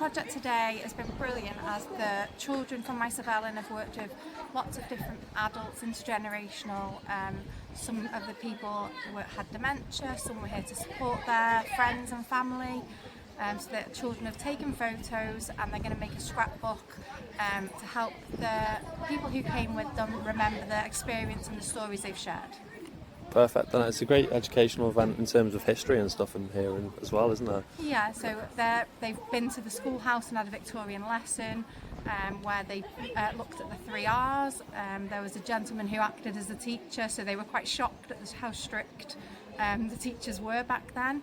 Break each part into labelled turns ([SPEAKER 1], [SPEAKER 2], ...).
[SPEAKER 1] project today has been brilliant, as the children from Ymwelodd have worked with lots of different adults, intergenerational. Some of the people had dementia, some were here to support their friends and family. So the children have taken photos and they're going to make a scrapbook to help the people who came with them remember their experience and the stories they've shared.
[SPEAKER 2] Perfect. And it's a great educational event in terms of history and stuff in here as well, isn't it?
[SPEAKER 1] Yeah, so they've been to the schoolhouse and had a Victorian lesson where they looked at the 3 R's. There was a gentleman who acted as the teacher, so they were quite shocked at how strict the teachers were back then.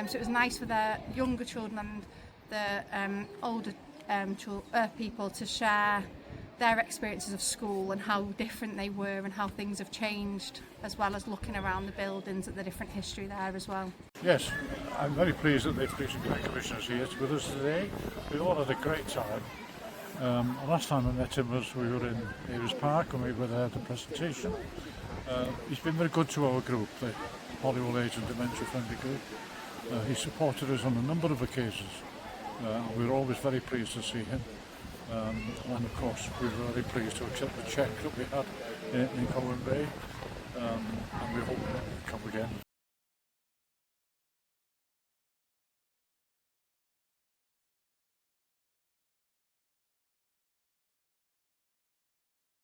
[SPEAKER 1] So it was nice for the younger children and the older people to share their experiences of school and how different they were and how things have changed, as well as looking around the buildings at the different history there as well.
[SPEAKER 3] Yes, I'm very pleased that the Dementia Commissioners here with us today. We all had a great time. Last time I met him was we were in Ayres Park and we were there at the presentation. He's been very good to our group, the Old Age and Dementia Friendly Group. He supported us on a number of occasions. We were always very pleased to see him. And of course we were very pleased to accept the cheque that we had in Cowan Bay, and we hope he'll come again